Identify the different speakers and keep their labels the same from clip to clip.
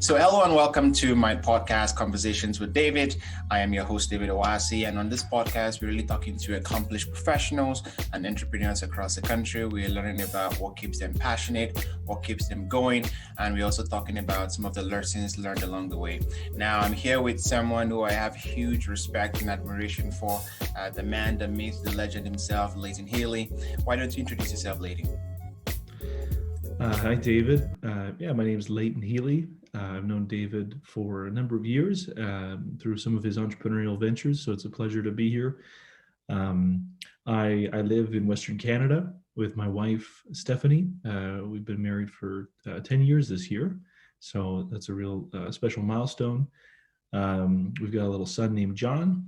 Speaker 1: So hello and welcome to my podcast, Conversations with David. I am your host, David Owasi, and on this podcast, we're really talking to accomplished professionals and entrepreneurs across the country. We're learning about what keeps them passionate, what keeps them going, and we're also talking about some of the lessons learned along the way. Now, I'm here with someone who I have huge respect and admiration for, the man, the myth, the legend himself, Leighton Healey. Why don't you introduce yourself, Leighton?
Speaker 2: Hi, David. My name is Leighton Healey. I've known David for a number of years through some of his entrepreneurial ventures, so it's a pleasure to be here. I live in Western Canada with my wife, Stephanie. We've been married for 10 years this year, so that's a real special milestone. We've got a little son named John,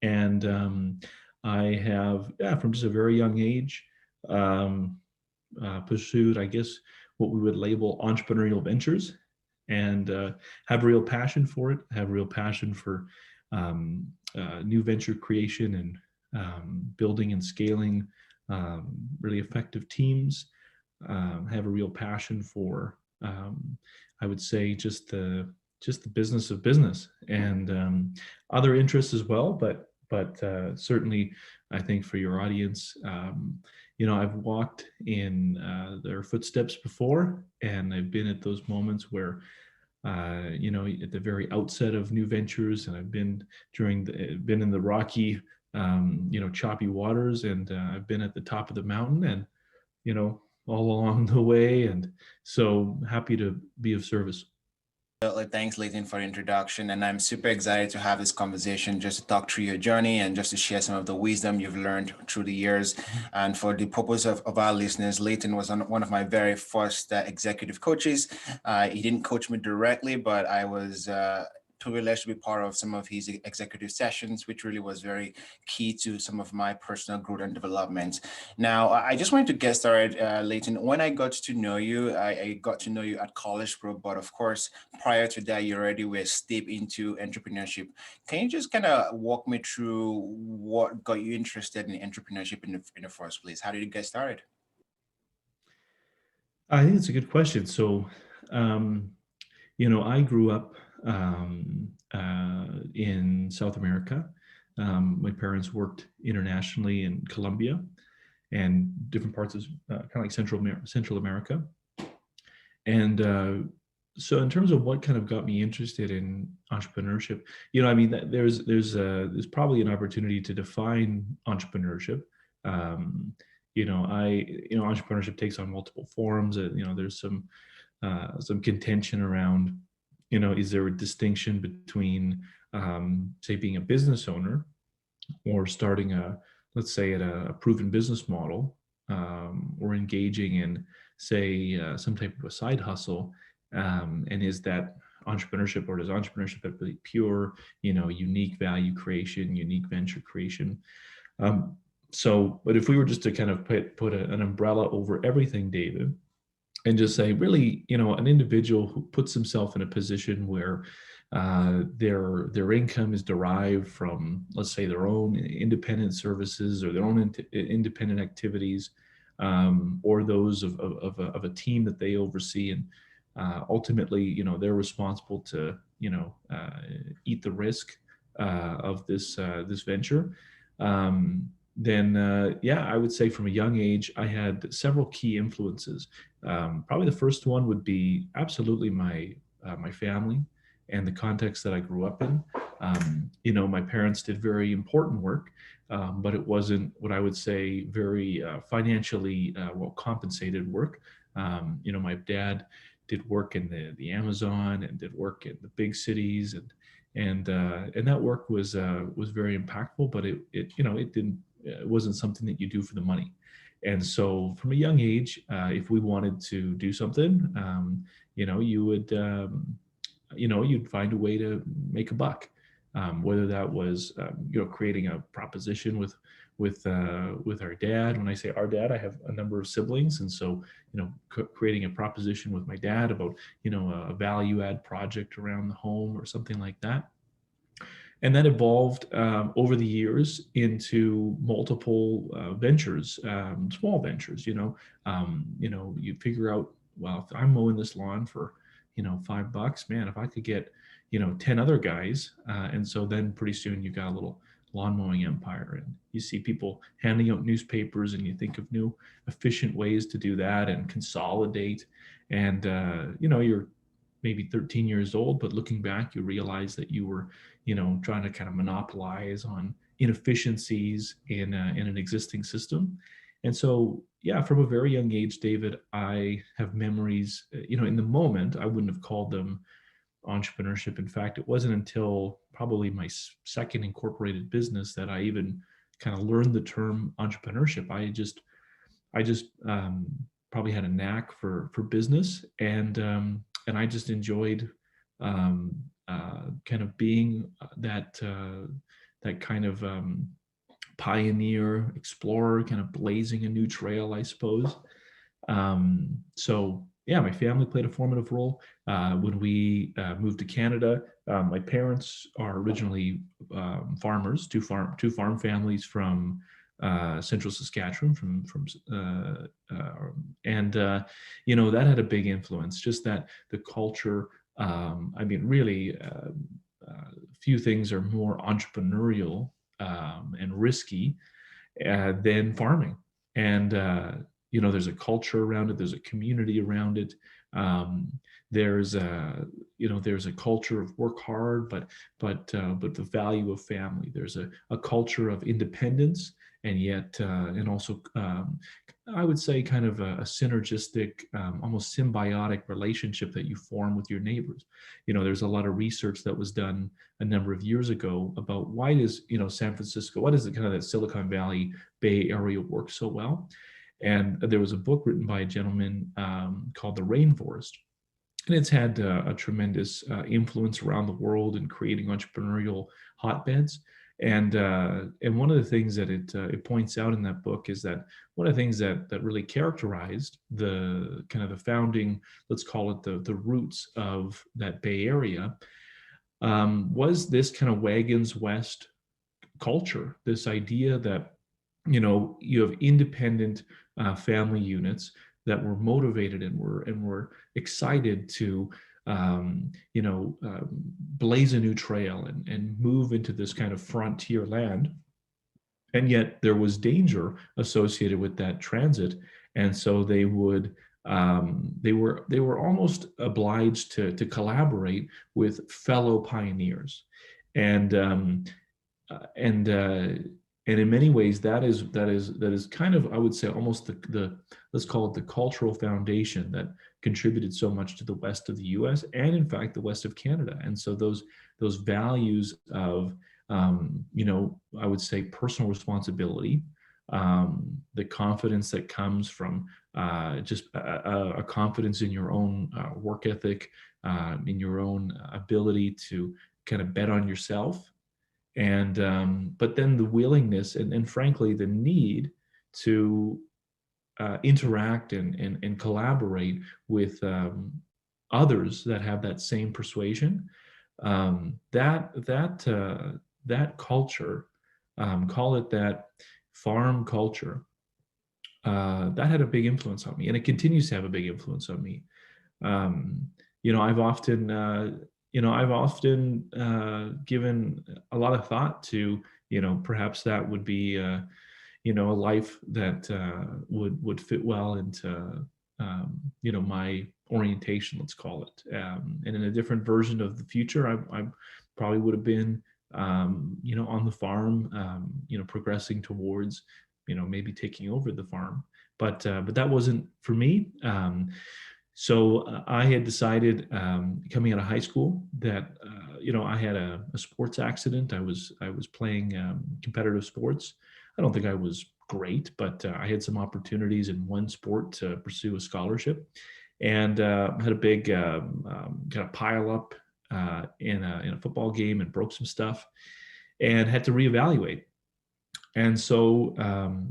Speaker 2: and I have, from just a very young age, pursued, I guess, what we would label entrepreneurial ventures, and have a real passion for it, have a real passion for new venture creation and building and scaling really effective teams, have a real passion for, I would say, just the business of business, and other interests as well, but certainly I think for your audience, I've walked in their footsteps before, and I've been at those moments where, at the very outset of new ventures, and I've been been in the rocky, choppy waters, and I've been at the top of the mountain, and, all along the way. And so happy to be of service.
Speaker 1: Thanks, Leighton, for the introduction. And I'm super excited to have this conversation, just to talk through your journey and just to share some of the wisdom you've learned through the years. And for the purpose of our listeners, Leighton was one of my very first executive coaches. He didn't coach me directly, but I was privileged to be part of some of his executive sessions, which really was very key to some of my personal growth and development. Now, I just wanted to get started, Leighton. When I got to know you, I got to know you at College Pro, but of course, prior to that, you already were steeped into entrepreneurship. Can you just kind of walk me through what got you interested in entrepreneurship in the first place? How did you get started?
Speaker 2: I think it's a good question. So, I grew up in South America. My parents worked internationally in Colombia and different parts of kind of like Central America. And so in terms of what kind of got me interested in entrepreneurship, there's probably an opportunity to define entrepreneurship. Entrepreneurship takes on multiple forms. There's some contention around, is there a distinction between, say, being a business owner or starting let's say, at a proven business model, or engaging in, say, some type of a side hustle, and is that entrepreneurship, or does entrepreneurship have really pure, unique value creation, unique venture creation? But if we were just to kind of put an umbrella over everything, David, and just say, really, an individual who puts himself in a position where their income is derived from, let's say, their own independent services or their own independent activities, or those of a team that they oversee, and ultimately, they're responsible to, eat the risk of this venture. Then I would say from a young age, I had several key influences. Probably the first one would be absolutely my family and the context that I grew up in. My parents did very important work, but it wasn't what I would say very financially well compensated work. My dad did work in the Amazon and did work in the big cities, and that work was very impactful, but it wasn't something that you do for the money. And so from a young age, if we wanted to do something, you would, you'd find a way to make a buck, whether that was, creating a proposition with our dad. When I say our dad, I have a number of siblings. And so, creating a proposition with my dad about, a value add project around the home or something like that. And that evolved over the years into multiple ventures, small ventures. You figure out, well, if I'm mowing this lawn for $5, man, if I could get 10 other guys, and so then pretty soon you got a little lawn mowing empire, and you see people handing out newspapers, and you think of new efficient ways to do that and consolidate. And you're maybe 13 years old, but looking back, you realize that you were trying to kind of monopolize on inefficiencies in an existing system. And so, yeah, from a very young age, David, I have memories. In the moment, I wouldn't have called them entrepreneurship. In fact, it wasn't until probably my second incorporated business that I even kind of learned the term entrepreneurship. I just probably had a knack for business, and I just enjoyed kind of being that kind of pioneer, explorer, kind of blazing a new trail, I suppose. So yeah, my family played a formative role. When we moved to Canada, my parents are originally farmers, two farm families from central Saskatchewan, and that had a big influence. Just that the culture. Really, few things are more entrepreneurial and risky than farming. And there's a culture around it. There's a community around it. There's a culture of work hard, but the value of family. There's a culture of independence, and yet and also I would say kind of a synergistic, almost symbiotic relationship that you form with your neighbors. There's a lot of research that was done a number of years ago about why does San Francisco, why does the kind of that Silicon Valley Bay Area work so well. And there was a book written by a gentleman called The Rainforest. And it's had a tremendous influence around the world in creating entrepreneurial hotbeds. And one of the things that it points out in that book is that one of the things that really characterized the kind of the founding, let's call it the roots of that Bay Area, was this kind of wagons west culture. This idea that you have independent family units that were motivated and were excited to blaze a new trail and move into this kind of frontier land. And yet there was danger associated with that transit. And so they were almost obliged to collaborate with fellow pioneers. And in many ways, that is kind of, I would say, almost the let's call it the cultural foundation that contributed so much to the west of the U.S. and, in fact, the west of Canada. And so those values of I would say personal responsibility, the confidence that comes from just a confidence in your own work ethic, in your own ability to kind of bet on yourself. And but then the willingness and frankly the need to interact and collaborate with others that have that same persuasion. That culture, call it that farm culture, that had a big influence on me, and it continues to have a big influence on me. I've often given a lot of thought to, perhaps that would be, a life that would fit well into, my orientation, let's call it. And in a different version of the future, I probably would have been, on the farm, progressing towards, maybe taking over the farm. But that wasn't for me. So I had decided coming out of high school that I had a sports accident. I was playing competitive sports. I don't think I was great, but I had some opportunities in one sport to pursue a scholarship, and had a big kind of pile up in a football game and broke some stuff, and had to reevaluate. And so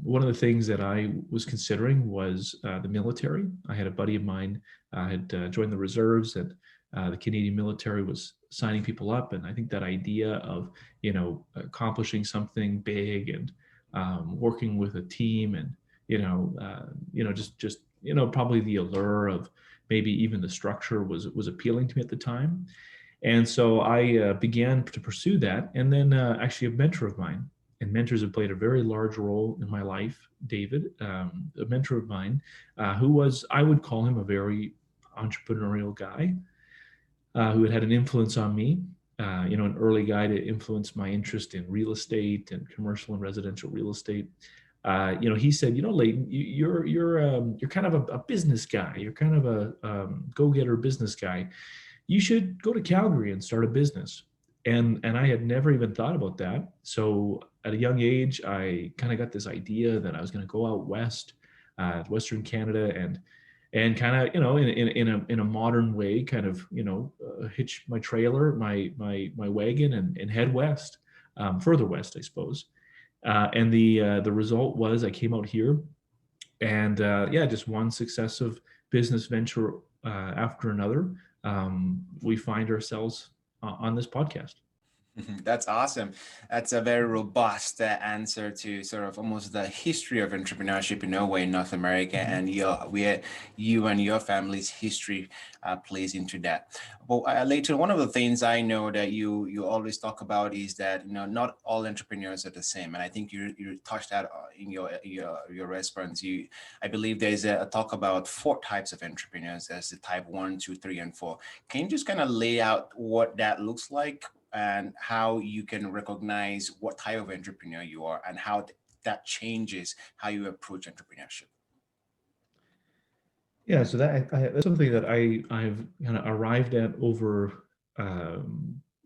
Speaker 2: one of the things that I was considering was the military. I had a buddy of mine had joined the reserves, and the Canadian military was signing people up. And I think that idea of, accomplishing something big and working with a team and, just probably the allure of, maybe even the structure was appealing to me at the time. And so I began to pursue that. And then actually a mentor of mine, and mentors have played a very large role in my life, David, a mentor of mine, who was, I would call him a very entrepreneurial guy, who had an influence on me, an early guy to influence my interest in real estate and commercial and residential real estate. He said, Leighton, you're kind of a business guy. You're kind of a go-getter business guy. You should go to Calgary and start a business. And I had never even thought about that. So at a young age, I kind of got this idea that I was going to go out west, Western Canada, and kind of, in a modern way, kind of, hitch my trailer, my wagon, and head west, further west, I suppose. And the result was I came out here, and just one successive business venture after another. We find ourselves on this podcast.
Speaker 1: That's awesome. That's a very robust answer to sort of almost the history of entrepreneurship in Norway, in North America, and you and your family's history plays into that. But later, one of the things I know that you always talk about is that not all entrepreneurs are the same, and I think you touched that in your response. I believe there is a talk about 4 types of entrepreneurs. There's the type 1, 2, 3, and 4. Can you just kind of lay out what that looks like, and how you can recognize what type of entrepreneur you are, and how that changes how you approach entrepreneurship?
Speaker 2: Yeah, so that's something that I've kind of arrived at over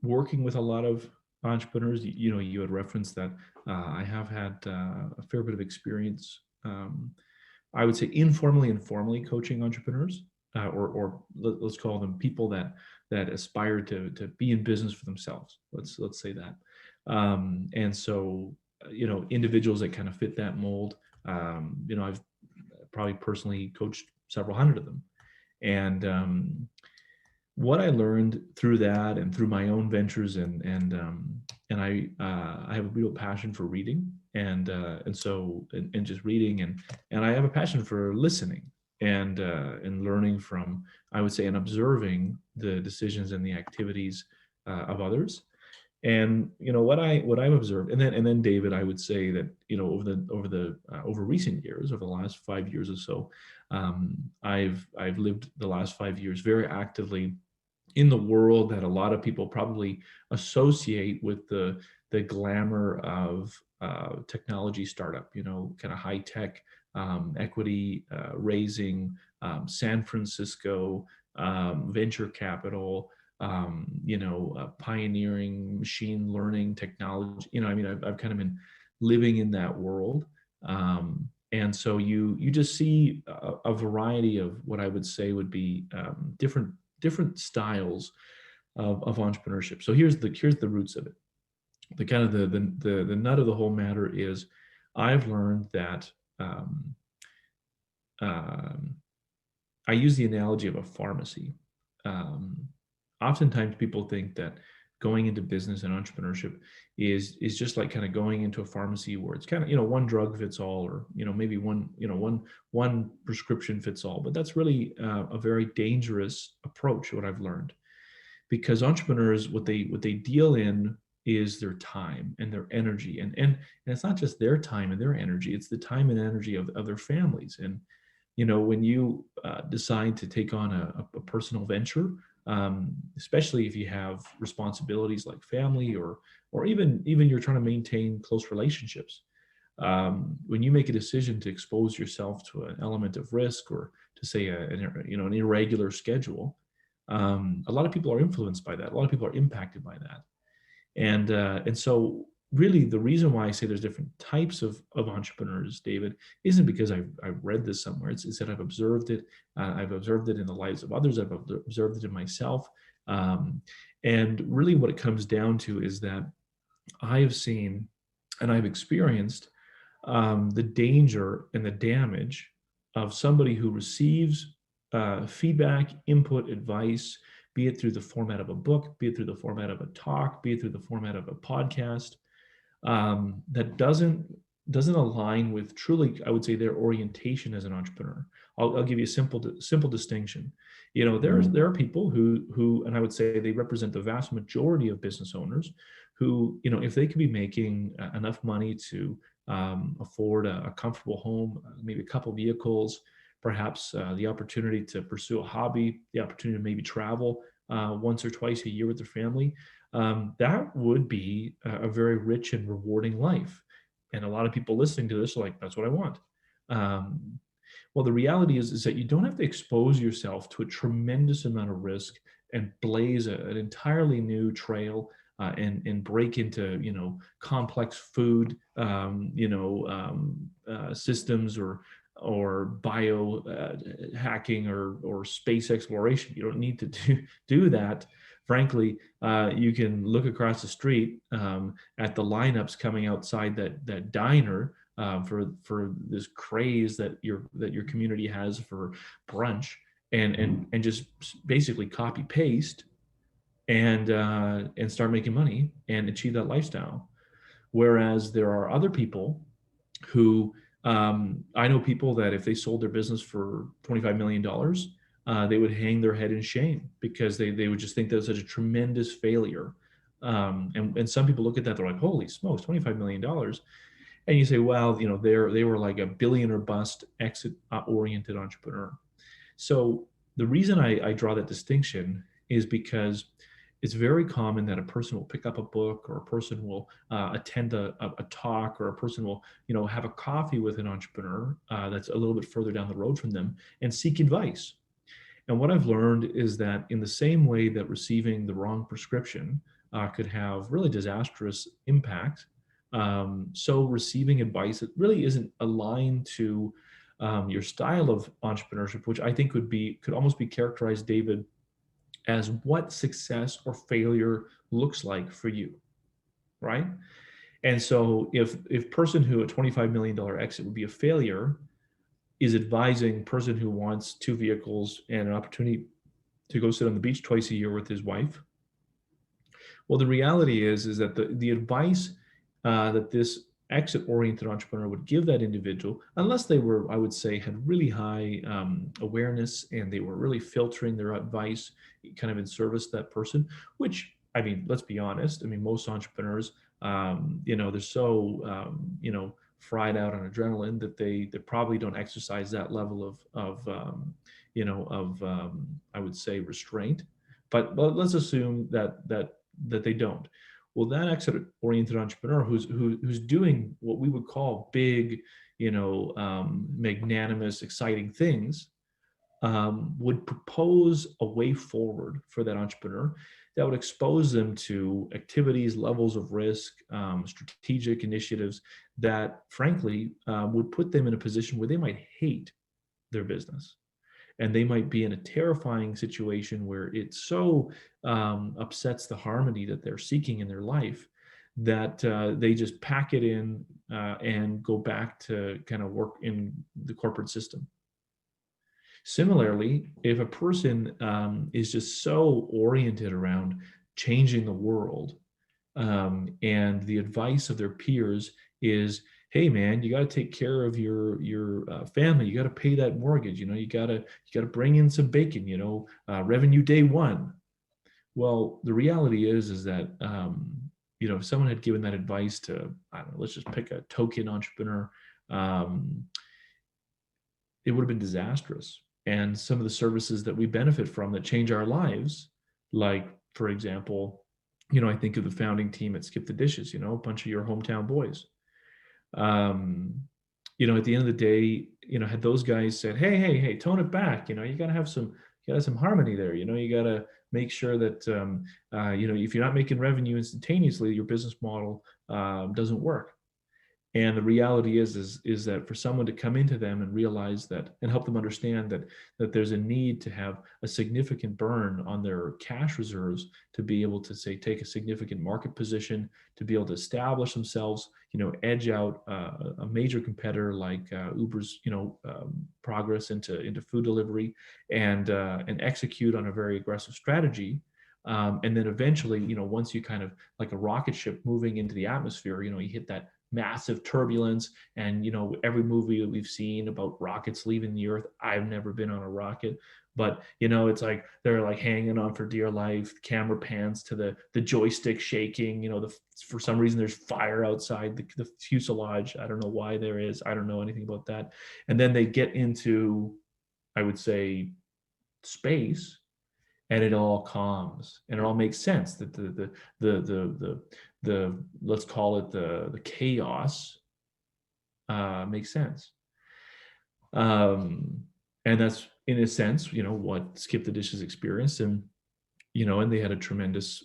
Speaker 2: working with a lot of entrepreneurs. You had referenced that I have had a fair bit of experience, I would say informally and formally coaching entrepreneurs, or let's call them people that aspire to be in business for themselves. Let's say that. And so, individuals that kind of fit that mold, I've probably personally coached several hundred of them. And what I learned through that and through my own ventures, and I have a real passion for reading, and just reading, and I have a passion for listening and learning from, I would say, and observing the decisions and the activities of others. And what I've observed, and then David, I would say that over recent years, over the last 5 years or so, I've lived the last 5 years very actively in the world that a lot of people probably associate with the glamour of technology startup, kind of high tech, equity raising, San Francisco, venture capital, pioneering machine learning technology. I've kind of been living in that world. And so you just see a variety of what I would say would be different styles of entrepreneurship. So here's the roots of it. The kind of the nut of the whole matter is, I've learned that I use the analogy of a pharmacy. Oftentimes people think that going into business and entrepreneurship is just like kind of going into a pharmacy where it's kind of, one drug fits all, or, maybe one prescription fits all. But that's really a very dangerous approach, what I've learned, because entrepreneurs, what they deal in is their time and their energy. And it's not just their time and their energy, it's the time and energy of their families. And, when you decide to take on a personal venture, especially if you have responsibilities like family, or even you're trying to maintain close relationships, when you make a decision to expose yourself to an element of risk, or to say an irregular schedule, a lot of people are influenced by that. A lot of people are impacted by that. And so really the reason why I say there's different types of entrepreneurs, David, isn't because I've read this somewhere. It's that I've observed it. I've observed it in the lives of others. I've observed it in myself. And really what it comes down to is that I have seen and I've experienced the danger and the damage of somebody who receives feedback, input, advice, be it through the format of a book, be it through the format of a talk, be it through the format of a podcast, that doesn't doesn't align with truly, I would say, their orientation as an entrepreneur. I'll give you a simple distinction. You know, there are people who, and I would say they represent the vast majority of business owners who, you know, if they could be making enough money to afford a comfortable home, maybe a couple vehicles, perhaps the opportunity to pursue a hobby, the opportunity to maybe travel once or twice a year with their family, that would be a very rich and rewarding life. And a lot of people listening to this are like, that's what I want. Um, well, the reality is that you don't have to expose yourself to a tremendous amount of risk and blaze an entirely new trail and break into, you know, complex food, systems or bio hacking or space exploration. You don't need to do that. Frankly, you can look across the street at the lineups coming outside that diner for this craze that your community has for brunch, and just basically copy paste and start making money and achieve that lifestyle. Whereas there are other people who, I know people that if they sold their business for $25 million, they would hang their head in shame because they would just think that was such a tremendous failure. And some people look at that, they're like, holy smokes, $25 million. And you say, well, you know, they were like a billion or bust exit oriented entrepreneur. So the reason I draw that distinction is because it's very common that a person will pick up a book, or a person will attend a talk, or a person will, you know, have a coffee with an entrepreneur that's a little bit further down the road from them and seek advice. And what I've learned is that in the same way that receiving the wrong prescription could have really disastrous impact, so receiving advice that really isn't aligned to your style of entrepreneurship, which I think could almost be characterized, David, as what success or failure looks like for you, right? And so if person who a $25 million exit would be a failure is advising person who wants two vehicles and an opportunity to go sit on the beach twice a year with his wife, well, the reality is that the advice that this exit-oriented entrepreneur would give that individual, unless they were, I would say, had really high awareness and they were really filtering their advice kind of in service to that person, which, I mean, let's be honest. I mean, most entrepreneurs, you know, they're so, you know, fried out on adrenaline that they probably don't exercise that level of I would say, restraint. But let's assume that they don't. Well, that exit-oriented entrepreneur who's doing what we would call big, you know, magnanimous, exciting things, would propose a way forward for that entrepreneur that would expose them to activities, levels of risk, strategic initiatives that, frankly, would put them in a position where they might hate their business. And they might be in a terrifying situation where it so upsets the harmony that they're seeking in their life that they just pack it in and go back to kind of work in the corporate system. Similarly, if a person is just so oriented around changing the world, and the advice of their peers is, hey man, you got to take care of your family, you got to pay that mortgage, you know, you got to bring in some bacon, you know, revenue day one. Well, the reality is that you know, if someone had given that advice to, I don't know, let's just pick a token entrepreneur, it would have been disastrous. And some of the services that we benefit from that change our lives, like, for example, you know, I think of the founding team at Skip the Dishes, you know, a bunch of your hometown boys. You know, at the end of the day, you know, had those guys said, hey, tone it back, you know, you got to have some harmony there, you know, you got to make sure that, you know, if you're not making revenue instantaneously, your business model doesn't work. And the reality is that for someone to come into them and realize that, and help them understand that there's a need to have a significant burn on their cash reserves to be able to, say, take a significant market position, to be able to establish themselves, you know, edge out a major competitor like Uber's, you know, progress into food delivery, and execute on a very aggressive strategy. And then eventually, you know, once you kind of, like a rocket ship moving into the atmosphere, you know, you hit that massive turbulence. And, every movie that we've seen about rockets leaving the earth, I've never been on a rocket, but, it's like they're like hanging on for dear life. Camera pans to the joystick shaking, for some reason there's fire outside the fuselage. I don't know why there is. I don't know anything about that. And then they get into, I would say, space, and it all calms and it all makes sense, that the let's call it the chaos makes sense. And that's, in a sense, what Skip the Dishes experienced. And and they had a tremendous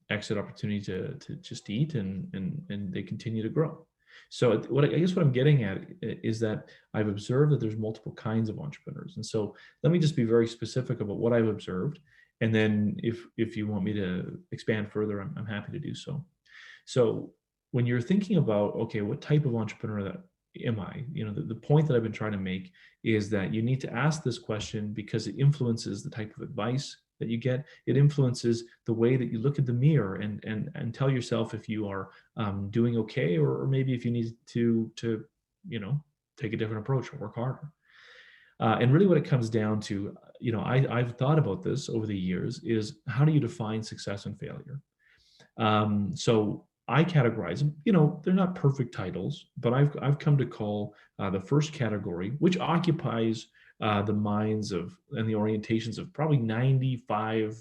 Speaker 2: exit opportunity to just eat, and they continue to grow. So I guess what I'm getting at is that I've observed that there's multiple kinds of entrepreneurs. And so let me just be very specific about what I've observed. And then if you want me to expand further, I'm happy to do so. So when you're thinking about, okay, what type of entrepreneur that am I? The point that I've been trying to make is that you need to ask this question because it influences the type of advice that you get. It influences the way that you look at the mirror and tell yourself if you are doing okay, or maybe if you need to take a different approach or work harder. And really what it comes down to, I've thought about this over the years, is how do you define success and failure? So I categorize them, they're not perfect titles, but I've come to call the first category, which occupies the minds of and the orientations of probably 95%,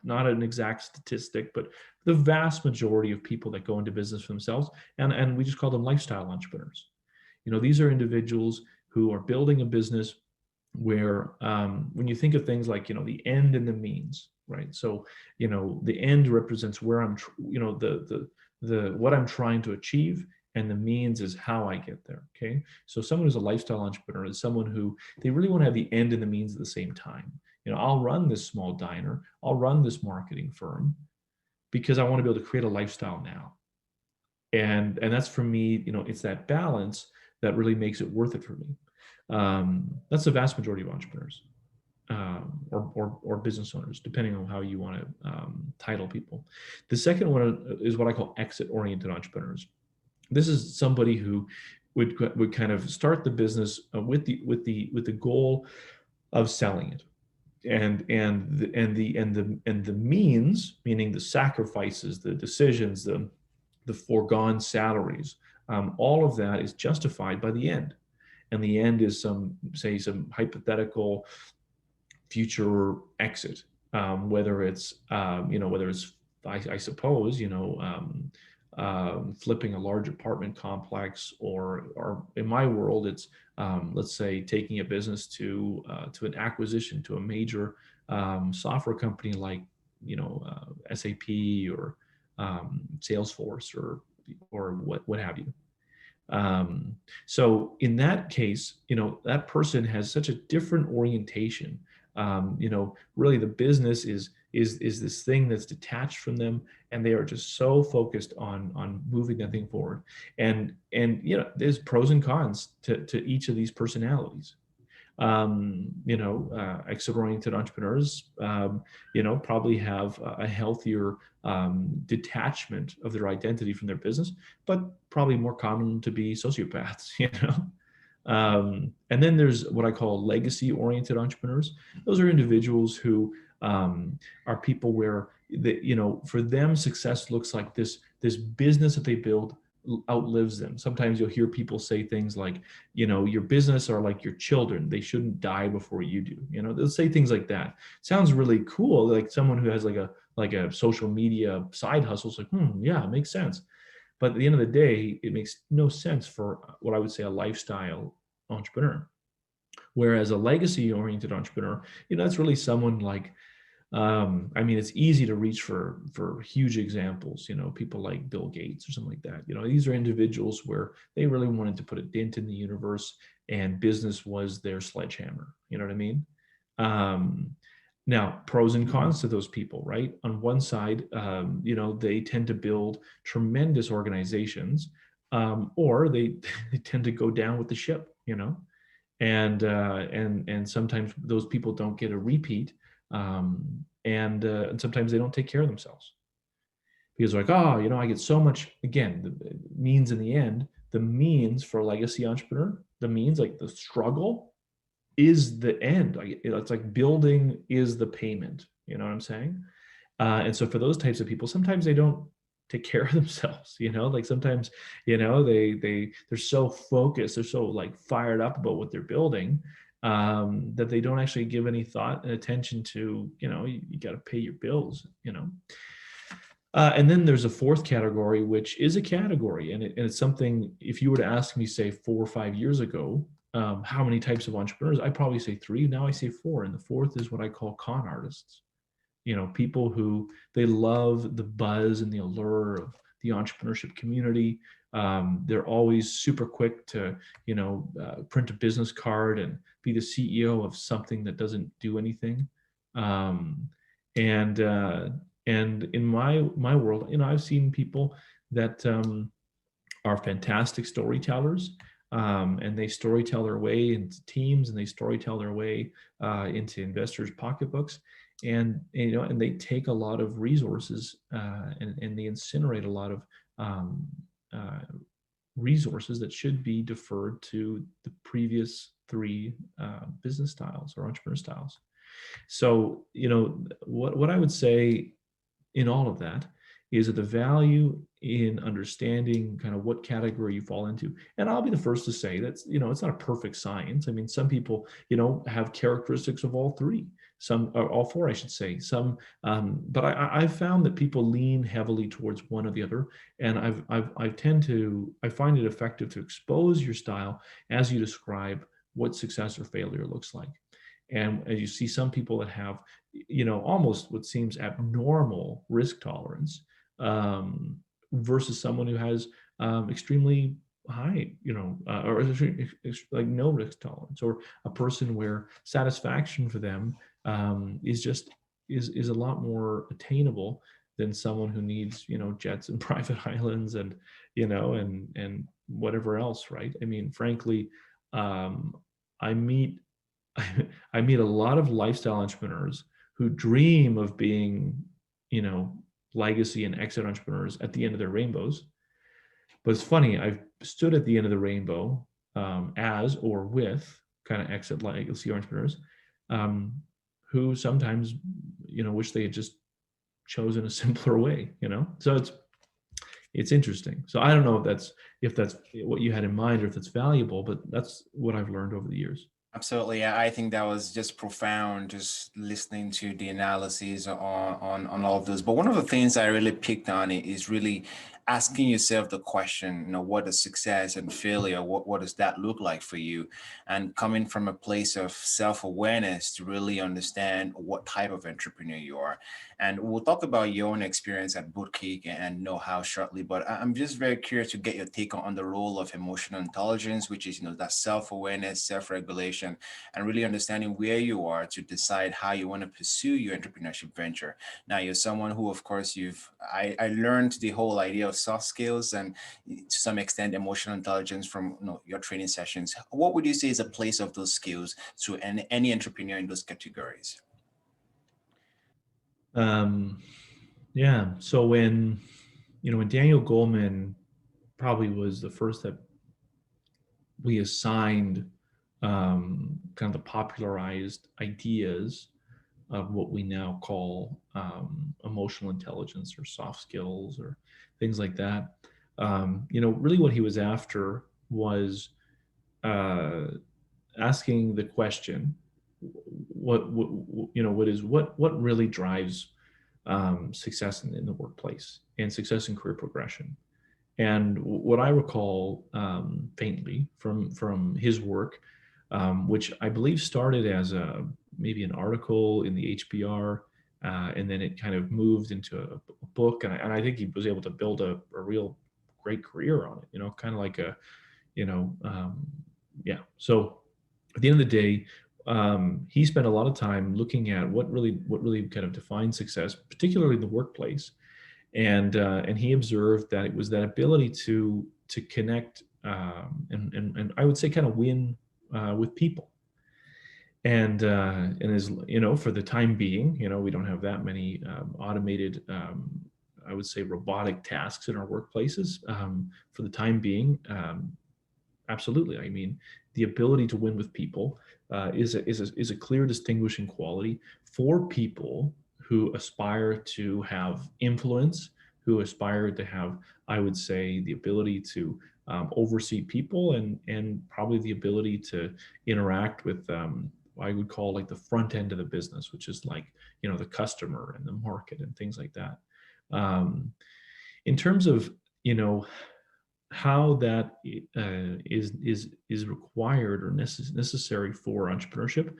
Speaker 2: not an exact statistic, but the vast majority of people that go into business for themselves. And we just call them lifestyle entrepreneurs. These are individuals who are building a business where when you think of things like, the end and the means, right? So, the end represents where I'm, the what I'm trying to achieve, and the means is how I get there. Okay. So someone who's a lifestyle entrepreneur is someone who they really want to have the end and the means at the same time. I'll run this small diner, I'll run this marketing firm because I want to be able to create a lifestyle now. And that's for me, it's that balance that really makes it worth it for me. That's the vast majority of entrepreneurs or business owners, depending on how you want to title people. The second one is what I call exit-oriented entrepreneurs. This is somebody who would kind of start the business with the goal of selling it, and the means, meaning the sacrifices, the decisions, the foregone salaries, all of that is justified by the end. And the end is some hypothetical future exit, whether it's I suppose flipping a large apartment complex, or in my world it's let's say taking a business to an acquisition, to a major software company like SAP or Salesforce or what have you. So in that case, that person has such a different orientation. Really the business is this thing that's detached from them, and they are just so focused on moving that thing forward. And there's pros and cons to each of these personalities. Exit-oriented entrepreneurs, probably have a healthier detachment of their identity from their business, but probably more common to be sociopaths, and then there's what I call legacy-oriented entrepreneurs. Those are individuals who are people where for them success looks like this business that they build outlives them. Sometimes you'll hear people say things like, your business are like your children. They shouldn't die before you do. They'll say things like that. Sounds really cool. Like someone who has like a social media side hustle. It's like, yeah, it makes sense. But at the end of the day, it makes no sense for what I would say a lifestyle entrepreneur. Whereas a legacy-oriented entrepreneur, that's really someone like, it's easy to reach for huge examples, people like Bill Gates or something like that. These are individuals where they really wanted to put a dent in the universe, and business was their sledgehammer. You know what I mean? Now, pros and cons to those people, right? On one side, they tend to build tremendous organizations, or they tend to go down with the ship, and sometimes those people don't get a repeat. And sometimes they don't take care of themselves. because like, oh, you know, I get so much, again, the means in the end, the means for a legacy entrepreneur, the means, like the struggle is the end. Like it's like building is the payment. You know what I'm saying? And so for those types of people, sometimes they don't take care of themselves, you know, like sometimes, you know, they're so focused, they're so like fired up about what they're building, that they don't actually give any thought and attention to, you know, you got to pay your bills, you know. And then there's a fourth category, which is a category, and it's something, if you were to ask me, say 4 or 5 years ago, how many types of entrepreneurs, I'd probably say 3. Now I say 4. And the fourth is what I call con artists. You know, people who, they love the buzz and the allure of the entrepreneurship community. They're always super quick to, you know, print a business card and be the CEO of something that doesn't do anything. Um, and and in my world, you know, I've seen people that are fantastic storytellers, and they storytell their way into teams, and they storytell their way into investors' pocketbooks, and you know, and they take a lot of resources, and they incinerate a lot of um, uh, resources that should be deferred to the previous 3 business styles or entrepreneur styles. So, you know, what I would say in all of that is that the value in understanding kind of what category you fall into. And I'll be the first to say that's, you know, it's not a perfect science. I mean, some people, you know, have characteristics of all 3, some, or all 4, I should say. Some, but I've found that people lean heavily towards one or the other. And I find it effective to expose your style as you describe what success or failure looks like. And as you see some people that have, you know, almost what seems abnormal risk tolerance, versus someone who has extremely high, you know, or like no risk tolerance, or a person where satisfaction for them is just is a lot more attainable than someone who needs, you know, jets and private islands and, you know, and whatever else, right? I mean, frankly, um, I meet I meet a lot of lifestyle entrepreneurs who dream of being, you know, legacy and exit entrepreneurs at the end of their rainbows. But it's funny, I've stood at the end of the rainbow, as or with kind of exit legacy entrepreneurs, um, who sometimes, you know, wish they had just chosen a simpler way, you know. So it's interesting. So I don't know if that's what you had in mind or if that's valuable, but that's what I've learned over the years.
Speaker 1: Absolutely. Yeah, I think that was just profound, just listening to the analysis on all of those. But one of the things I really picked on it is really asking yourself the question, you know, what is success and failure? What does that look like for you? And coming from a place of self-awareness to really understand what type of entrepreneur you are. And we'll talk about your own experience at Bootkik and KnowHow shortly. But I'm just very curious to get your take on the role of emotional intelligence, which is, you know, that self-awareness, self-regulation, and really understanding where you are to decide how you want to pursue your entrepreneurship venture. Now, you're someone who, of course, I learned the whole idea of soft skills and to some extent emotional intelligence from, you know, your training sessions. What would you say is a place of those skills to any entrepreneur in those categories?
Speaker 2: Um, yeah. So when, you know, when Daniel Goleman probably was the first that we assigned kind of the popularized ideas of what we now call emotional intelligence or soft skills or things like that. You know, really what he was after was uh, asking the question, what you know, what really drives success in the workplace and success in career progression. And what I recall faintly from his work, which I believe started as a maybe an article in the HBR, and then it kind of moved into a book, and I think he was able to build a real great career on it. You know, kind of like a, you know, yeah. So at the end of the day, he spent a lot of time looking at what really kind of defines success, particularly in the workplace, and he observed that it was that ability to connect, and I would say kind of win with people. And as you know, for the time being, you know, we don't have that many automated I would say, robotic tasks in our workplaces. For the time being, absolutely. I mean, the ability to win with people is a clear distinguishing quality for people who aspire to have influence, who aspire to have, I would say, the ability to oversee people, and probably the ability to interact with I would call like the front end of the business, which is like, the customer and the market and things like that. In terms of, how that is required or necessary for entrepreneurship,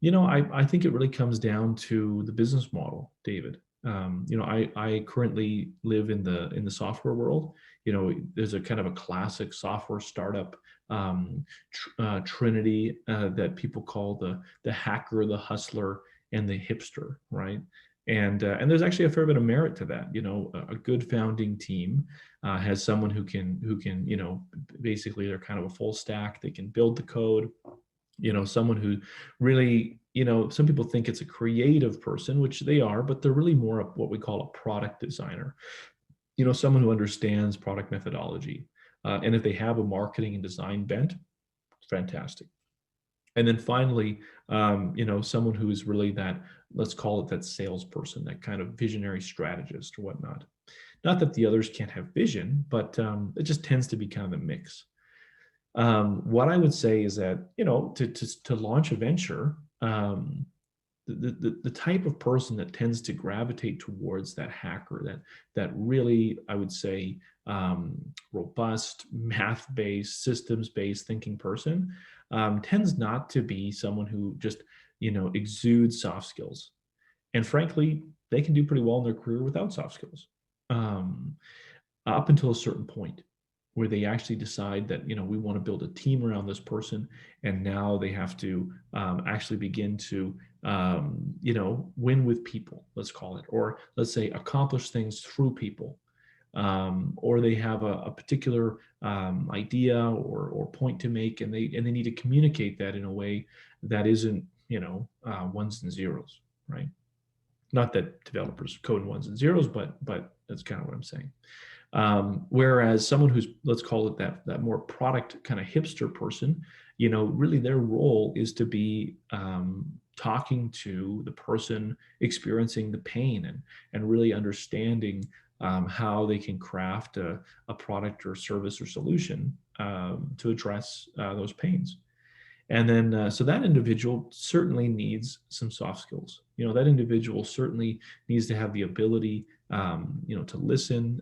Speaker 2: I think it really comes down to the business model, David. I currently live in the software world. There's a kind of a classic software startup, trinity, that people call the hacker, the hustler, and the hipster, right? And there's actually a fair bit of merit to that. A good founding team has someone who can basically they're kind of a full stack. They can build the code. Someone who really, some people think it's a creative person, which they are, but they're really more of what we call a product designer. Someone who understands product methodology. And if they have a marketing and design bent, fantastic. And then finally, someone who is really that, let's call it that salesperson, that kind of visionary strategist or whatnot. Not that the others can't have vision, but it just tends to be kind of a mix. What I would say is that, to launch a venture, the type of person that tends to gravitate towards that hacker, that really, I would say, robust, math-based, systems-based thinking person, tends not to be someone who just, exudes soft skills. And frankly, they can do pretty well in their career without soft skills, up until a certain point where they actually decide that, we want to build a team around this person. And now they have to actually begin to, win with people, let's call it, or let's say accomplish things through people. Or they have a particular idea or point to make, and they need to communicate that in a way that isn't, ones and zeros, right? Not that developers code in ones and zeros, but that's kind of what I'm saying. Whereas someone who's, let's call it that more product kind of hipster person, really their role is to be talking to the person experiencing the pain and really understanding how they can craft a product or service or solution to address those pains. And then, so that individual certainly needs some soft skills. That individual certainly needs to have the ability, to listen,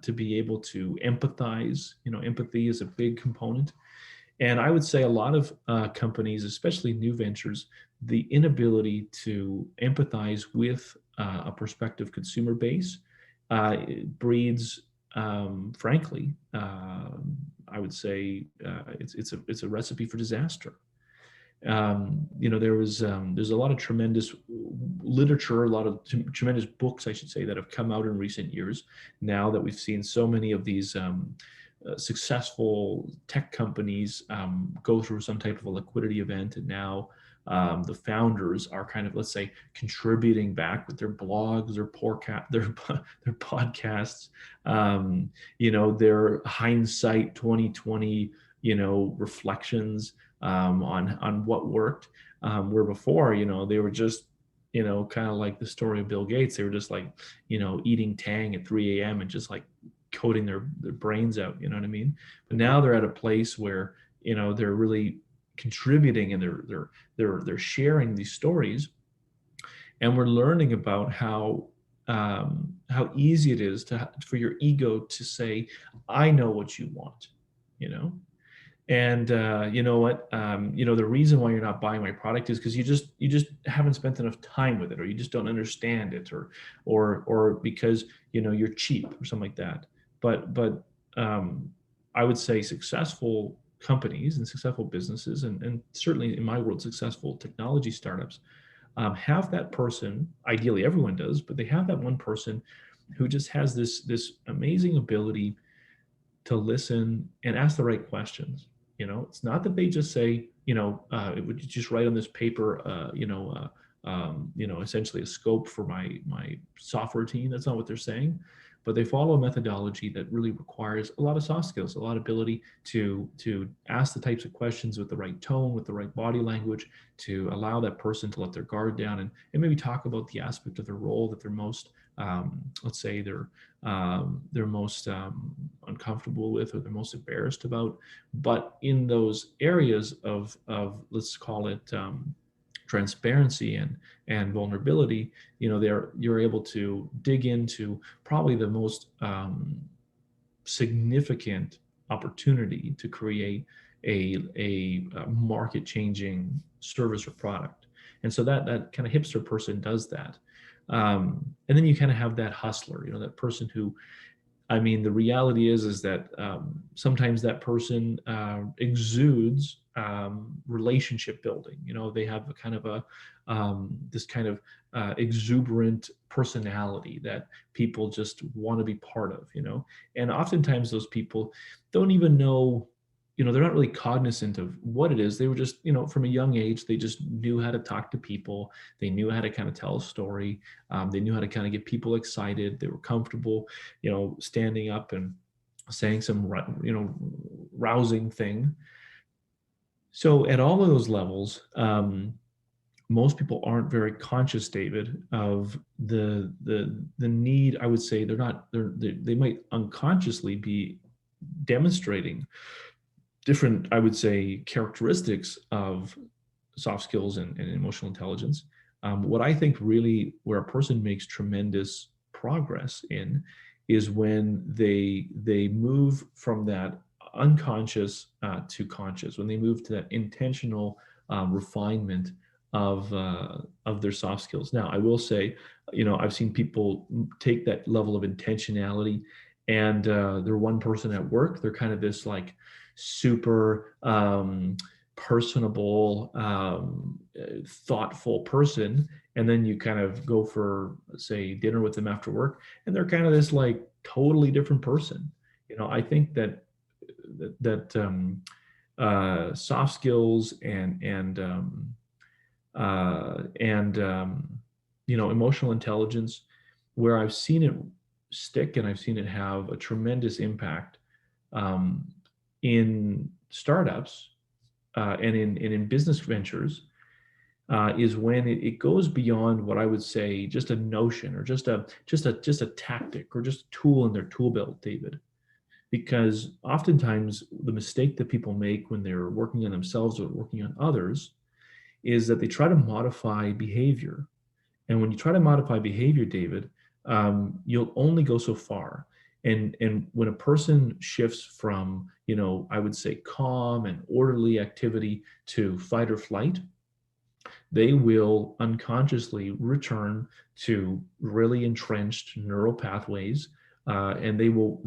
Speaker 2: to be able to empathize. Empathy is a big component. And I would say a lot of companies, especially new ventures, the inability to empathize with a prospective consumer base breeds, frankly, I would say it's a recipe for disaster. There's a lot of tremendous literature, a lot of tremendous books, I should say, that have come out in recent years. Now that we've seen so many of these successful tech companies go through some type of a liquidity event, and now the founders are kind of, let's say, contributing back with their blogs, their podcasts, their hindsight 2020, reflections on what worked, where before, they were just, kind of like the story of Bill Gates. They were just like, eating Tang at 3 a.m. and just like coding their brains out, you know what I mean? But now they're at a place where, they're really contributing, and they're sharing these stories, and we're learning about how easy it is for your ego to say, I know what you want, And you know what? The reason why you're not buying my product is because you just haven't spent enough time with it, or you just don't understand it, or because you're cheap or something like that. But I would say successful companies and successful businesses, and certainly in my world, successful technology startups, have that person. Ideally, everyone does, but they have that one person who just has this amazing ability to listen and ask the right questions. It's not that they just say, it would just write on this paper, essentially a scope for my software team. That's not what they're saying, but they follow a methodology that really requires a lot of soft skills, a lot of ability to ask the types of questions with the right tone, with the right body language, to allow that person to let their guard down and maybe talk about the aspect of their role that they're most, let's say they're most uncomfortable with, or they're most embarrassed about. But in those areas of let's call it transparency and vulnerability, you're able to dig into probably the most significant opportunity to create a market changing service or product. And so that kind of hipster person does that. And then you kind of have that hustler, that person who, I mean, the reality is that sometimes that person exudes relationship building. They have a kind of this kind of exuberant personality that people just want to be part of. And oftentimes those people don't even know. They're not really cognizant of what it is. They were just, from a young age, they just knew how to talk to people. They knew how to kind of tell a story. They knew how to kind of get people excited. They were comfortable, standing up and saying some, rousing thing. So at all of those levels, most people aren't very conscious, David, of the need. I would say they might unconsciously be demonstrating different, I would say, characteristics of soft skills and emotional intelligence. What I think really where a person makes tremendous progress in is when they move from that unconscious to conscious, when they move to that intentional refinement of their soft skills. Now, I will say, I've seen people take that level of intentionality, and they're one person at work. They're kind of this like super personable, thoughtful person, and then you kind of go for, say, dinner with them after work, and they're kind of this like totally different person. I think that soft skills and emotional intelligence, where I've seen it stick and I've seen it have a tremendous impact in startups and in business ventures, is when it goes beyond what I would say just a notion or just a tactic or just a tool in their tool belt, David. Because oftentimes the mistake that people make when they're working on themselves or working on others is that they try to modify behavior. And when you try to modify behavior, David, you'll only go so far. And when a person shifts from, I would say calm and orderly activity to fight or flight, they will unconsciously return to really entrenched neural pathways, and they will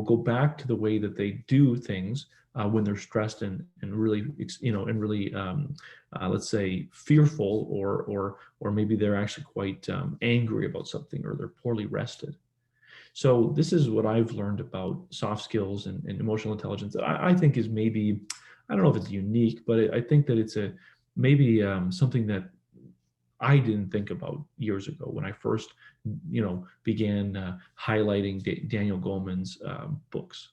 Speaker 2: go back to the way that they do things when they're stressed and really, let's say, fearful, or maybe they're actually quite angry about something, or they're poorly rested. So this is what I've learned about soft skills and emotional intelligence. I think is maybe, I don't know if it's unique, but I think that it's maybe something that I didn't think about years ago when I first, began highlighting Daniel Goleman's books.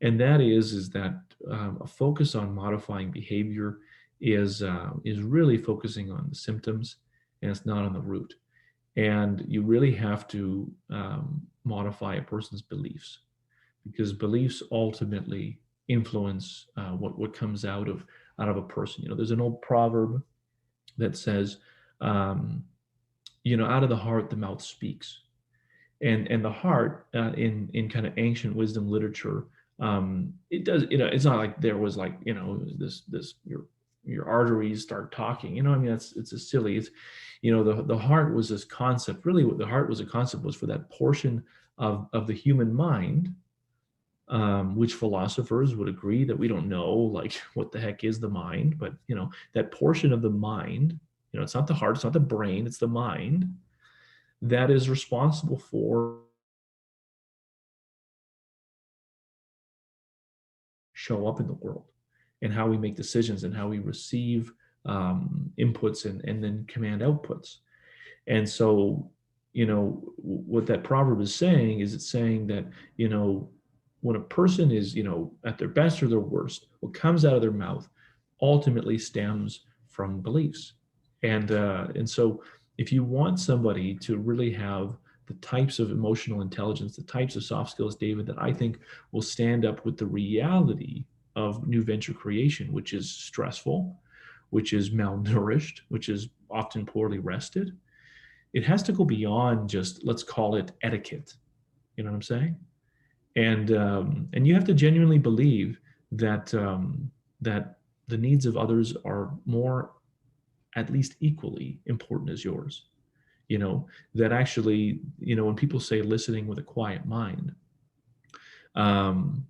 Speaker 2: And that is that a focus on modifying behavior is really focusing on the symptoms, and it's not on the root. And you really have to modify a person's beliefs, because beliefs ultimately influence what comes out of a person. There's an old proverb that says, out of the heart the mouth speaks, and the heart in kind of ancient wisdom literature, it does. It's not like there was like this your arteries start talking. I mean, it's a silly. It's the heart was this concept. Really, what the heart was a concept was for that portion of the human mind, which philosophers would agree that we don't know, like, what the heck is the mind, but that portion of the mind, it's not the heart, it's not the brain, it's the mind that is responsible for show up in the world and how we make decisions and how we receive inputs and then command outputs. And so, what that proverb is saying is it's saying that, when a person is, at their best or their worst, what comes out of their mouth ultimately stems from beliefs. And so if you want somebody to really have the types of emotional intelligence, the types of soft skills, David, that I think will stand up with the reality of new venture creation, which is stressful, which is malnourished, which is often poorly rested, it has to go beyond just, let's call it etiquette. You know what I'm saying? And you have to genuinely believe that that the needs of others are more, at least equally important as yours. That actually, when people say listening with a quiet mind, um,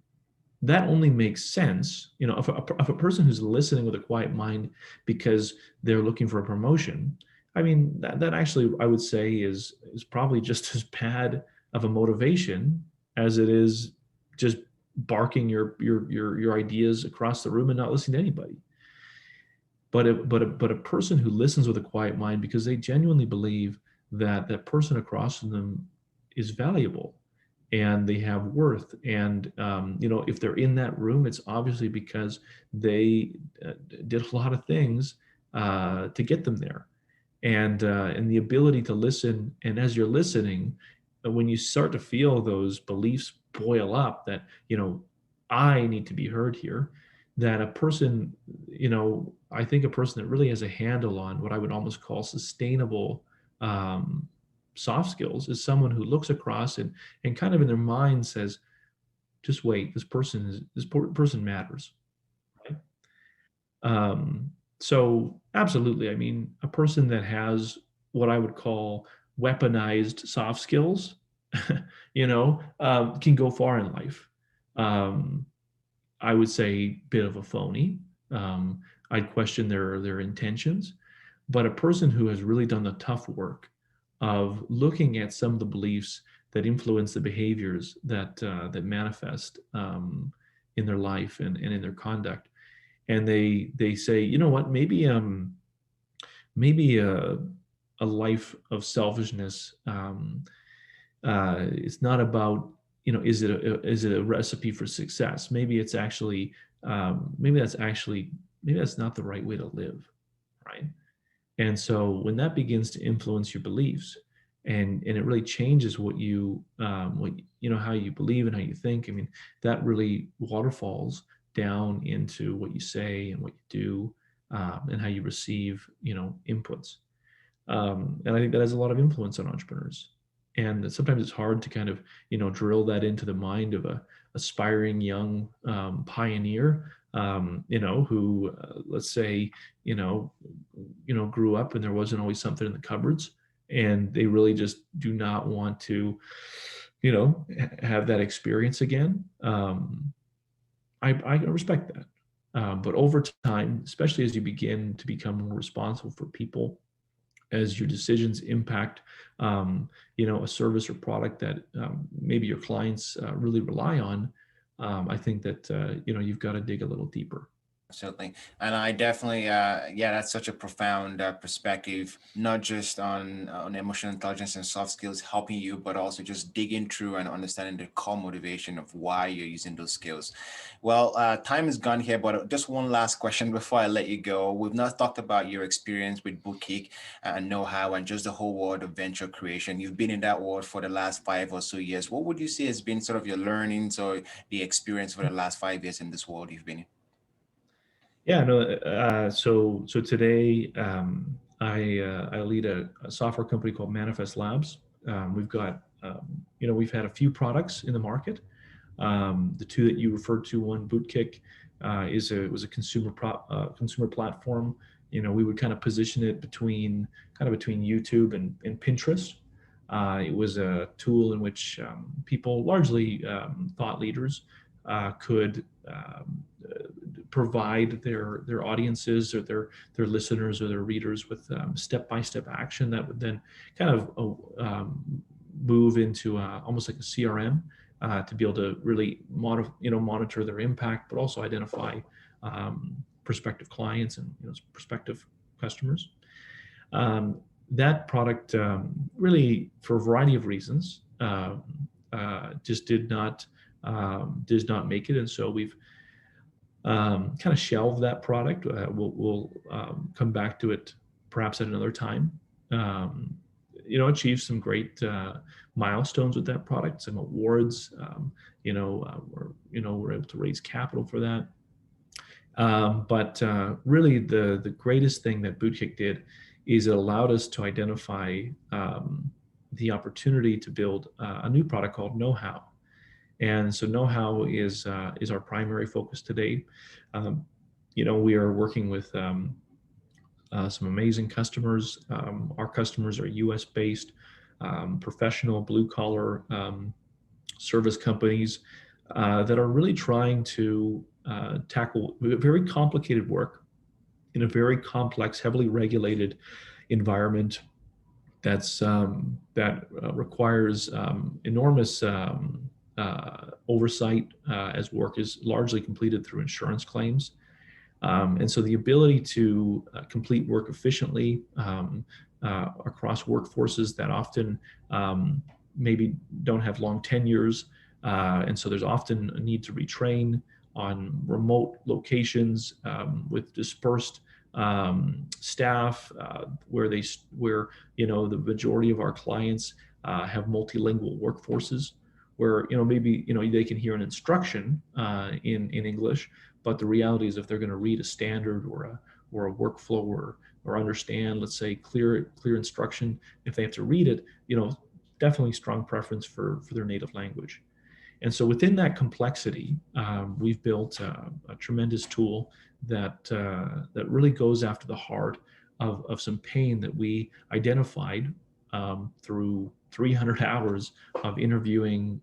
Speaker 2: that only makes sense. If a person who's listening with a quiet mind because they're looking for a promotion, I mean, that actually, I would say, is probably just as bad of a motivation as it is just barking your ideas across the room and not listening to anybody. But a person who listens with a quiet mind because they genuinely believe that that person across from them is valuable and they have worth, and if they're in that room, it's obviously because they did a lot of things to get them there, and the ability to listen. And as you're listening, when you start to feel those beliefs boil up, that I need to be heard here, that a person, I think a person that really has a handle on what I would almost call sustainable soft skills is someone who looks across and kind of in their mind says, just wait, this person matters, right? So absolutely, I mean, a person that has what I would call weaponized soft skills, can go far in life. Um, I would say bit of a phony. I'd question their intentions, but a person who has really done the tough work of looking at some of the beliefs that influence the behaviors that manifest in their life and in their conduct, and they say, you know what, maybe a life of selfishness it's not about, is it a recipe for success? Maybe it's actually maybe that's not the right way to live, right? And so when that begins to influence your beliefs, and it really changes how you believe and how you think. I mean, that really waterfalls down into what you say and what you do, and how you receive inputs. And I think that has a lot of influence on entrepreneurs. And sometimes it's hard to kind of drill that into the mind of a aspiring young pioneer, who let's say grew up and there wasn't always something in the cupboards, and they really just do not want to have that experience again. I respect that. But over time, especially as you begin to become more responsible for people, as your decisions impact, a service or product that maybe your clients really rely on, I think that you've got to dig a little deeper.
Speaker 1: Certainly. And I definitely, yeah, that's such a profound perspective, not just on emotional intelligence and soft skills helping you, but also just digging through and understanding the core motivation of why you're using those skills. Well, time is gone here, but just one last question before I let you go. We've not talked about your experience with Bootkik and KnowHow and just the whole world of venture creation. You've been in that world for the last 5 or so years. What would you say has been sort of your learnings or the experience for the last 5 years in this world you've been in?
Speaker 2: Yeah, no. So today, I lead a software company called Manifest Labs. We've got we've had a few products in the market. The two that you referred to, one Bootkik, was a consumer platform. We would kind of position it between YouTube and Pinterest. It was a tool in which people, largely thought leaders, could provide their audiences or their listeners or their readers with step-by-step action that would then kind of move into almost like a CRM, to be able to really monitor their impact, but also identify prospective clients and prospective customers. That product really, for a variety of reasons, just did not make it, and so we've kind of shelved that product. We'll come back to it perhaps at another time. Achieved some great milestones with that product, some awards. We're able to raise capital for that. But really, the greatest thing that Bootkik did is it allowed us to identify the opportunity to build a new product called KnowHow. And so KnowHow is our primary focus today. We are working with some amazing customers. Our customers are US based, professional blue collar service companies that are really trying to tackle very complicated work in a very complex, heavily regulated environment that requires enormous oversight as work is largely completed through insurance claims. And so the ability to complete work efficiently across workforces that often maybe don't have long tenures, and so there's often a need to retrain on remote locations with dispersed staff, where the majority of our clients have multilingual workforces, where maybe they can hear an instruction in English, but the reality is if they're going to read a standard or a workflow or understand, let's say, clear instruction, if they have to read it, definitely strong preference for their native language. And so within that complexity, we've built a tremendous tool that really goes after the heart of some pain that we identified through 300 hours of interviewing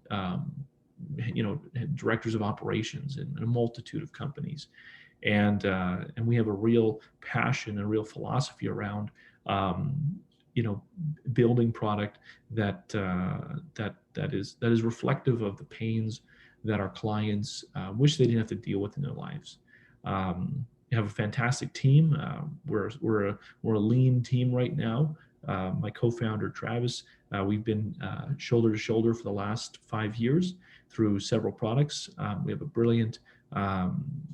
Speaker 2: directors of operations in a multitude of companies. And we have a real passion, a real philosophy around building product that is reflective of the pains that our clients wish they didn't have to deal with in their lives. We have a fantastic team. We're a lean team right now. My co-founder Travis, we've been shoulder to shoulder for the last 5 years through several products. We have a brilliant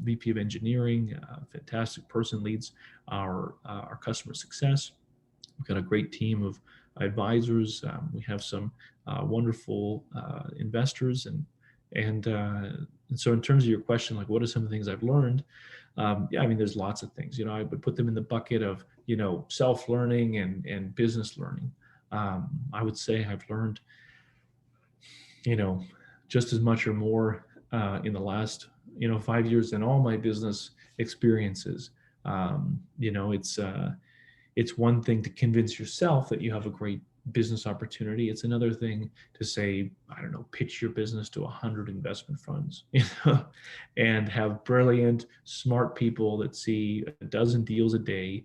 Speaker 2: VP of engineering, a fantastic person leads our customer success. We've got a great team of advisors. We have some wonderful investors, and so in terms of your question, like what are some of the things I've learned? There's lots of things. I would put them in the bucket of self-learning and business learning. I would say I've learned just as much or more in the last 5 years than all my business experiences. It's one thing to convince yourself that you have a great business opportunity. It's another thing to say, pitch your business to 100 investment funds, and have brilliant, smart people that see a dozen deals a day,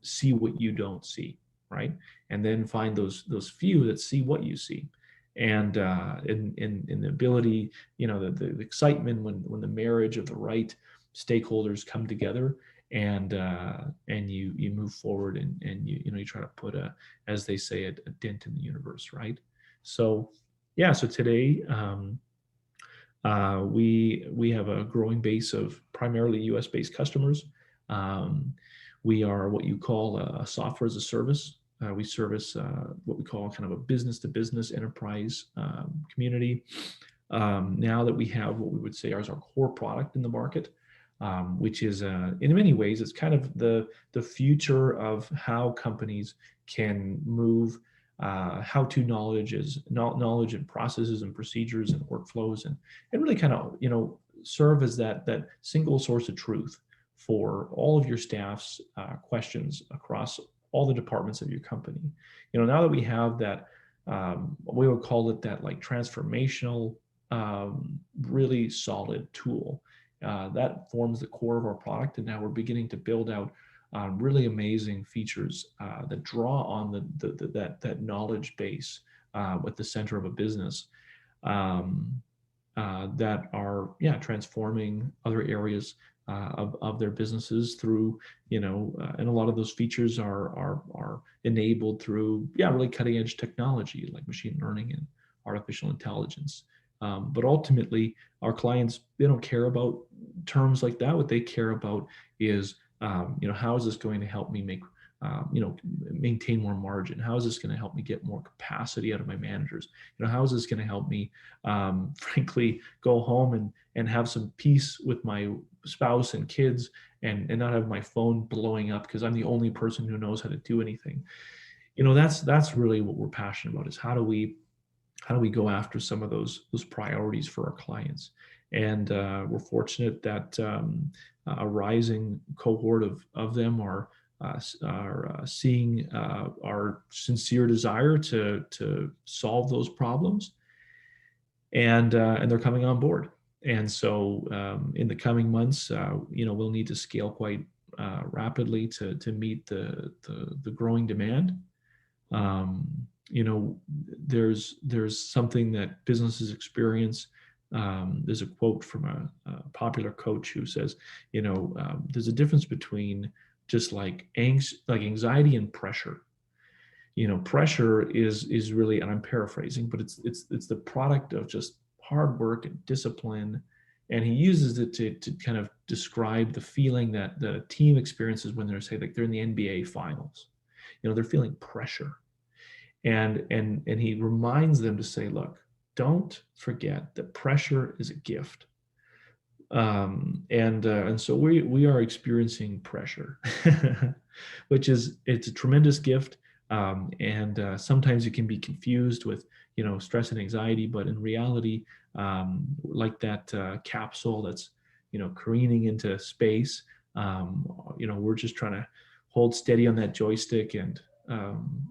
Speaker 2: see what you don't see, right? And then find those few that see what you see. And in the ability, the excitement when the marriage of the right stakeholders come together, and you move forward and you try to put as they say, a dent in the universe, right? So today we have a growing base of primarily US based customers. We are what you call a software as a service. We service what we call kind of a business to business enterprise community. Now that we have what we would say is our core product in the market, which is in many ways, it's kind of the future of how companies can move how-to knowledge and processes and procedures and workflows, and really kind of serve as that single source of truth for all of your staff's questions across all the departments of your company. Now that we have that, we would call it that like transformational, really solid tool. That forms the core of our product, and now we're beginning to build out really amazing features that draw on that knowledge base at the center of a business, that are transforming other areas of their businesses through, and a lot of those features are enabled through, really cutting edge technology like machine learning and artificial intelligence. But ultimately, our clients, they don't care about terms like that. What they care about is, how is this going to help me make, maintain more margin? How is this going to help me get more capacity out of my managers? How is this going to help me, frankly, go home and have some peace with my spouse and kids, and not have my phone blowing up because I'm the only person who knows how to do anything. That's really what we're passionate about, is how do we go after some of those priorities for our clients. And we're fortunate that a rising cohort of them are seeing our sincere desire to solve those problems, and they're coming on board. And so in the coming months, we'll need to scale quite rapidly to meet the growing demand. There's something that businesses experience. There's a quote from a popular coach who says, there's a difference between just like anxiety and pressure. Pressure is really, and I'm paraphrasing, but it's the product of just hard work and discipline. And he uses it to kind of describe the feeling that the team experiences when they're, say, like they're in the NBA finals. They're feeling pressure. And he reminds them to say, look, don't forget that pressure is a gift. And so we are experiencing pressure, which it's a tremendous gift. And sometimes it can be confused with, stress and anxiety, but in reality, like that capsule that's, careening into space, we're just trying to hold steady on that joystick. And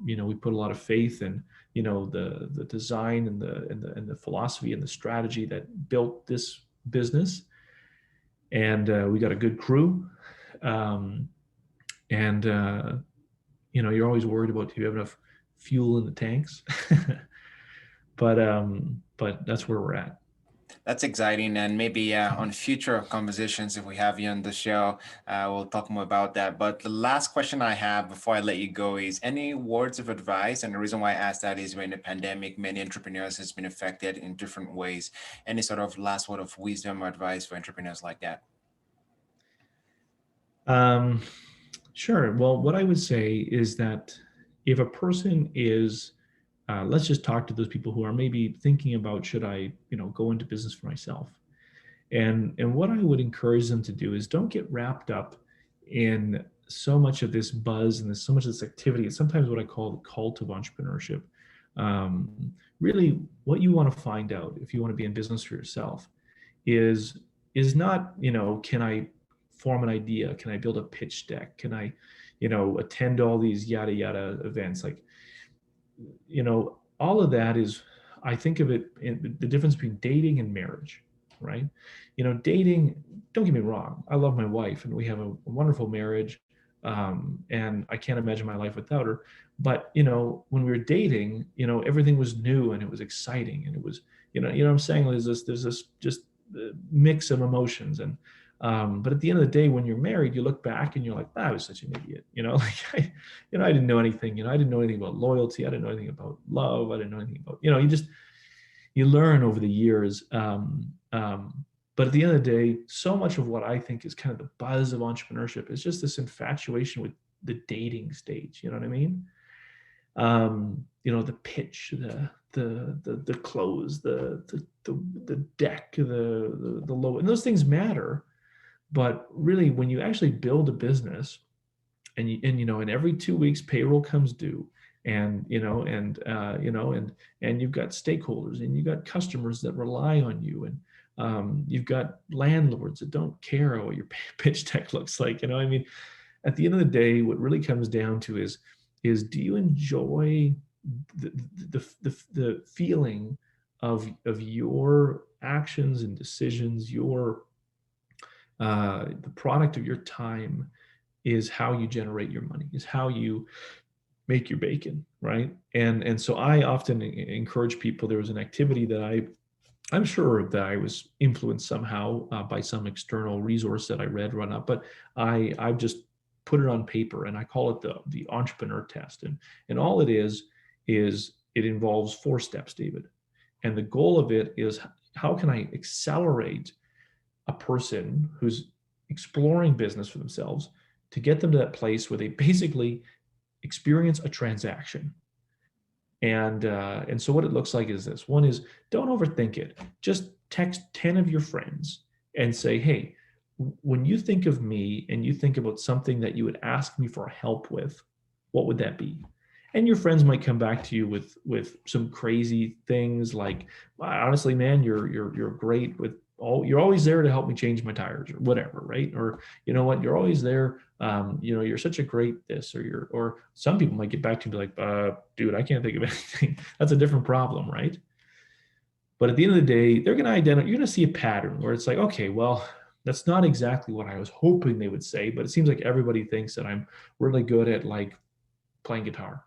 Speaker 2: we put a lot of faith in, the design and the philosophy and the strategy that built this business. And we got a good crew. And you're always worried about, do you have enough fuel in the tanks? But that's where we're at.
Speaker 1: That's exciting. And maybe on future conversations, if we have you on the show, we'll talk more about that. But the last question I have before I let you go is, any words of advice? And the reason why I asked that is, when the pandemic, many entrepreneurs has been affected in different ways. Any sort of last word of wisdom or advice for entrepreneurs like that?
Speaker 2: Sure. Well, what I would say is that if a person is, let's just talk to those people who are maybe thinking about, should I, go into business for myself? And what I would encourage them to do is, don't get wrapped up in so much of this buzz and so much of this activity. It's sometimes what I call the cult of entrepreneurship. Really, what you want to find out if you want to be in business for yourself is not, can I form an idea? Can I build a pitch deck? Can I, attend all these yada yada events? Like, all of that is, I think of it in the difference between dating and marriage, right? Dating, don't get me wrong, I love my wife and we have a wonderful marriage. And I can't imagine my life without her. But, when we were dating, everything was new and it was exciting. And it was, what I'm saying? There's this just mix of emotions. And, but at the end of the day, when you're married, you look back and you're like, I was such an idiot. I didn't know anything. I didn't know anything about loyalty. I didn't know anything about love. I didn't know anything about, you learn over the years. But at the end of the day, so much of what I think is kind of the buzz of entrepreneurship is just this infatuation with the dating stage. You know what I mean? The pitch, the close, the deck, the low, and those things matter. But really, when you actually build a business, and every 2 weeks payroll comes due, and you've got stakeholders and you've got customers that rely on you, and you've got landlords that don't care what your pitch deck looks like. At the end of the day, what really comes down to is do you enjoy the feeling of your actions and decisions, the product of your time is how you generate your money, is how you make your bacon, right? And so I often encourage people. There was an activity that I I'm sure that I was influenced somehow by some external resource that I read, run up, but I've just put it on paper, and I call it the entrepreneur test. And all it is it involves 4 steps, David. And the goal of it is, how can I accelerate a person who's exploring business for themselves to get them to that place where they basically experience a transaction. And so what it looks like is this. One is, don't overthink it. Just text 10 of your friends and say, hey, when you think of me and you think about something that you would ask me for help with, what would that be? And your friends might come back to you with some crazy things like, honestly, man, you're great with you're always there to help me change my tires or whatever, right? Or, you know what, you're always there. You're such a great this, or some people might get back to you and be like, dude, I can't think of anything. That's a different problem, right? But at the end of the day, they're going to identify, you're going to see a pattern where it's like, okay, well, that's not exactly what I was hoping they would say, but it seems like everybody thinks that I'm really good at like playing guitar.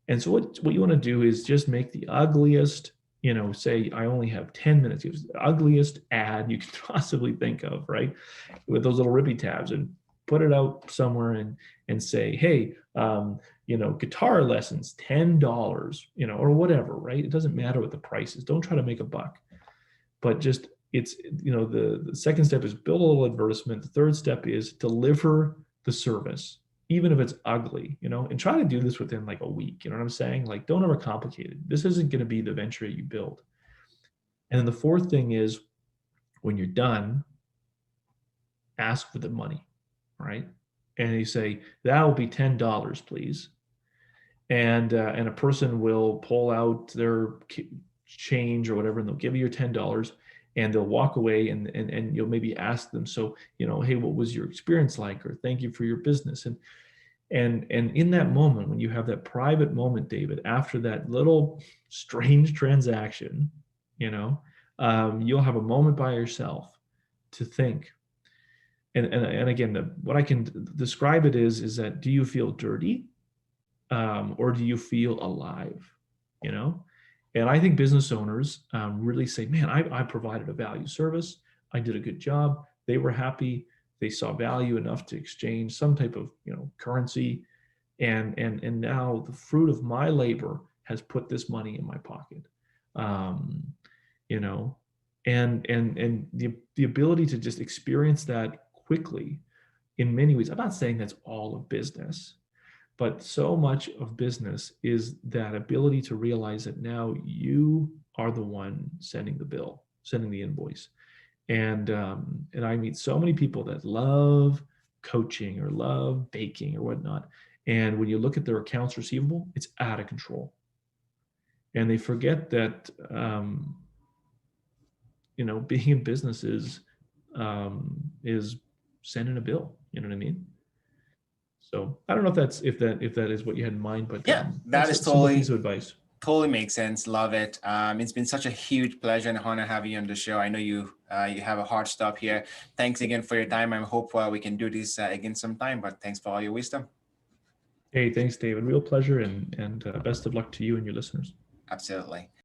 Speaker 2: And so what you want to do is just make the ugliest, say I only have 10 minutes, use the ugliest ad you can possibly think of, right? With those little rippy tabs, and put it out somewhere and say, hey, guitar lessons, $10, or whatever, right? It doesn't matter what the price is. Don't try to make a buck, but just it's, the second step is build a little advertisement. The third step is deliver the service, even if it's ugly, and try to do this within like a week. You know what I'm saying? Like, don't overcomplicate it. This isn't going to be the venture you build. And then the fourth thing is, when you're done, ask for the money, right? And you say, that will be $10, please. And a person will pull out their change or whatever, and they'll give you your $10, and they'll walk away, and you'll maybe ask them, so, hey, what was your experience like? Or thank you for your business. And in that moment, when you have that private moment, David, after that little strange transaction, you'll have a moment by yourself to think. And again, what I can describe it is that, do you feel dirty, or do you feel alive? And I think business owners really say, man, I provided a value service. I did a good job. They were happy. They saw value enough to exchange some type of currency, and now the fruit of my labor has put this money in my pocket. um, you know and the ability to just experience that quickly, in many ways. I'm not saying that's all of business, but so much of business is that ability to realize that now you are the one sending the bill, sending the invoice. And I meet so many people that love coaching or love baking or whatnot. And when you look at their accounts receivable, it's out of control. And they forget that, being in business is sending a bill. You know what I mean? So I don't know if that is what you had in mind, but
Speaker 1: Yeah, that
Speaker 2: that's
Speaker 1: is
Speaker 2: a simple piece
Speaker 1: totally
Speaker 2: of advice.
Speaker 1: totally makes sense. Love it. It's been such a huge pleasure and honor having you on the show. I know you have a hard stop here. Thanks again for your time. I hope we can do this again sometime. But thanks for all your wisdom.
Speaker 2: Hey, thanks, David. Real pleasure, and best of luck to you and your listeners.
Speaker 1: Absolutely.